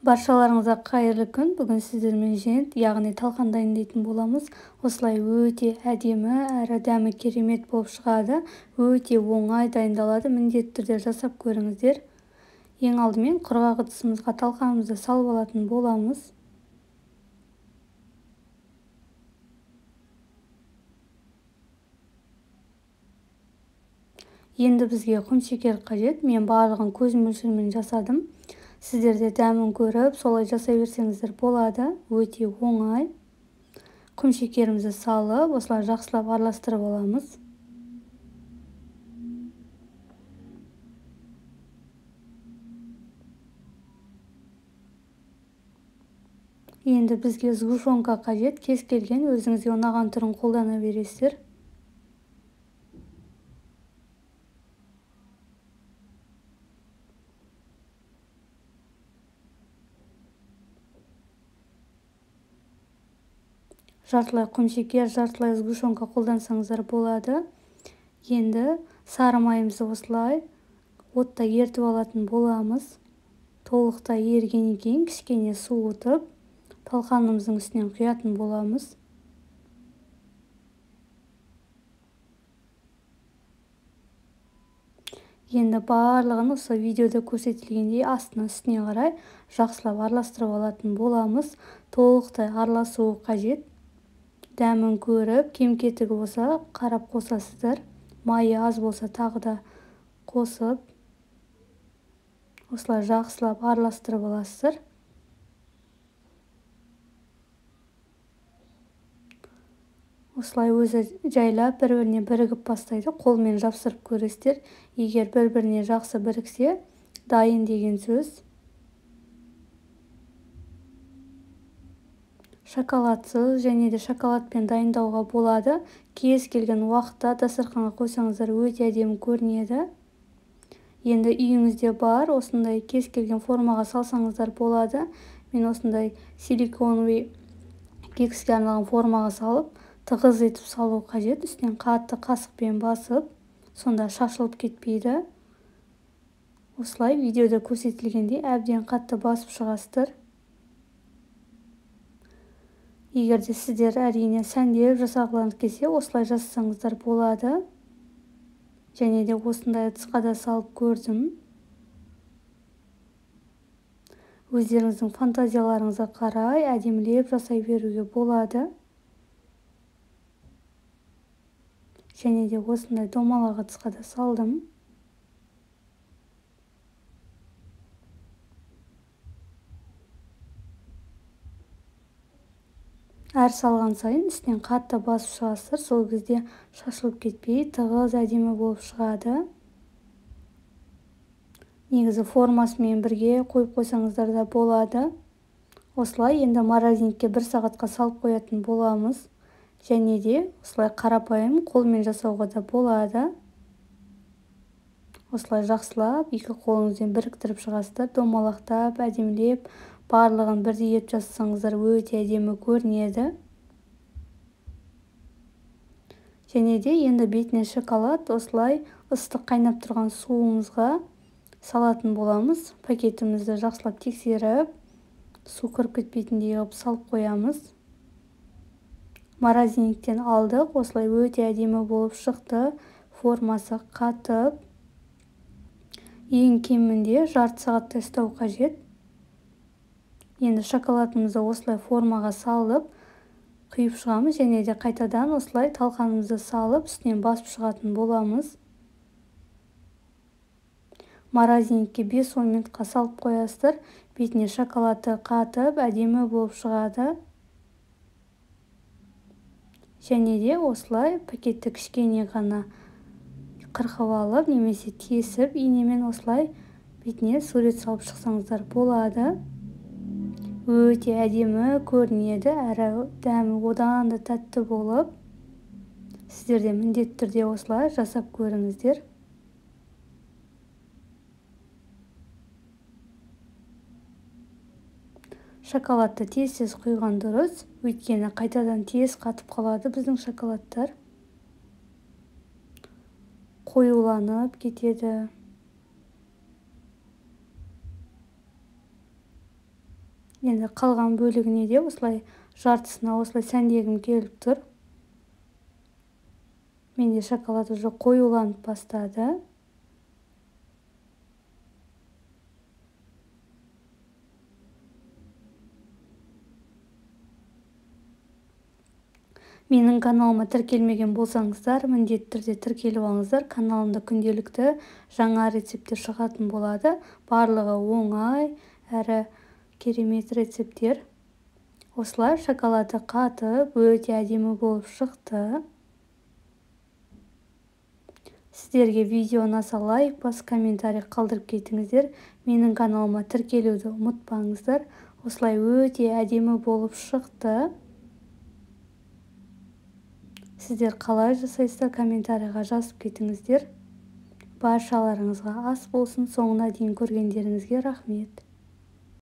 Баршаларыңызға қайырлы күн. Бүгін сіздермен жент, яғни талқан дайындайтын боламыз. Осылай өте әдемі әрі дәмі керемет болып шығады. Өте оңай дайындалады. Міндетті түрде жасап көріңіздер. Ең алдымен құрғақ ыдысымызға талқанымызды салып алатын боламыз. Енді бізге құмшекер қажет. Мен барлығын көз мөлшерімен жасадым. Сіздерде дәмін көріп, солай жасай берсеңіздер болады. Өте оңай. Құмшекерімізді салып, осылай жақсылап араластырып аламыз. Енді бізге сгущенка қажет. Кез келген өзіңізге ұнаған түрін қолдана бересіздер. Жартылай құмшекер, жартылай сгущенка қолдансаңыздар болады. Енді сары майымызды осылай отта ертіп алатын боламыз. Толықтай ерігеннен кейін кішкене суытып, талқанымыздың үстінен құятын боламыз. Енді барлығын осы видеода көрсетілгендей астына үстіне қарай жақсылап араластырып алатын боламыз. Толықтай араласуы қажет. Дәмін көріп, кем-кетігі болса қарап қосасыздар. Майы аз болса тағы да қосып, осылай жақсылап араластырып аласыздар. Осылай өзі жайлап бір-біріне бірігіп бастайды. Қолмен жапсырып көресіздер. Егер бір-біріне жақсы біріксе, дайын деген сөз. Шоколадсыз және де шоколадпен дайындауға болады. Кез келген уақытта дастарханға қойсаңыздар өте әдемі көрінеді. Енді үйіңізде бар, осындай кез келген формаға салсаңыздар болады. Мен осындай силиконовый кекске арналған формаға салып, тығыз етіп салу қажет. Үстінен қатты қасықпен басып, сонда шашылып кетпейді. Осылай видеода көрсетілгендей әбден қатты басып шығасыздар. Егер де сіздер әрине сәндеп жасағыларыңыз келсе, осылай жасасаңыздар болады. Және де осындай ыдысқа да салып көрдім. Өздеріңіздің фантазияларыңызға қарай әдемілеп жасай беруге болады. Және де осындай домалақ ыдысқа да салдым. Әр салған сайын үстінен қатты басып шығасыздар. Сол кезде шашылып кетпей, тығыз әдемі болып шығады. Негізі формасымен бірге қойып қойсаңыздар да болады. Осылай енді морозильникке 1 сағатқа салып қоятын боламыз. Және де осылай қарапайым қолмен жасауға да болады. Осылай жақсылап екі қолыңызбен біріктіріп шығасыздар. Домалақтап, әдемілеп, барлығын бірдей етіп жасасаңыздар өте әдемі көрінеді. Және де енді бетіне шоколад осылай ыстық қайнап тұрған суымызға салатын боламыз. Пакетімізді жақсылап тексеріп, су кіріп кетпейтіндей қылып салып қоямыз. Морозильниктен алдық. Осылай өте әдемі болып шықты. Формасы қатып. Ең кемінде жарты сағатта ұстау қажет. Енді шоколадымызды осылай формаға салып, құйып шығамыз. Және де қайтадан осылай талқанымызды салып, үстінен басып шығатын боламыз. Морозильникке 5-10 минутқа салып қоясыздар. Бетіне шоколады қатып, әдемі болып шығады. Және де осылай пакетті кішкене ғана қырқып алып, немесе тесіп, инемен осылай бетіне сурет салып шықсаңыздар болады. Өте әдемі көрінеді, әрі дәмі одан да тәтті болып. Сіздерде міндетті түрде осылай жасап көріңіздер. Шоколадты тез құйған дұрыс, өйткені қайтадан тез қатып қалады біздің шоколадтар. Қоюланып кетеді. Енді қалған бөлігіне де осылай жартысына осылай сәндегім келіп тұр. Менде шоколад уже қоюланып бастады. Менің каналыма тіркелмеген болсаңыздар, міндетті түрде тіркеліп алыңыздар. Каналымда күнделікті жаңа рецептер шығатын болады. Барлығы оңай әрі керемет рецептер. Осылай шоколады қатып, өте әдемі болып шықты. Сіздерге видео ұнаса лайк бас, комментарий қалдырып кетіңіздер. Менің каналыма тіркелуді ұмытпаңыздар. Осылай өте әдемі болып шықты. Сіздер қалай жасайсыздар, комментарийға жазып кетіңіздер. Баршаларыңызға ас болсын. Соңына дейін көргендеріңізге рахмет.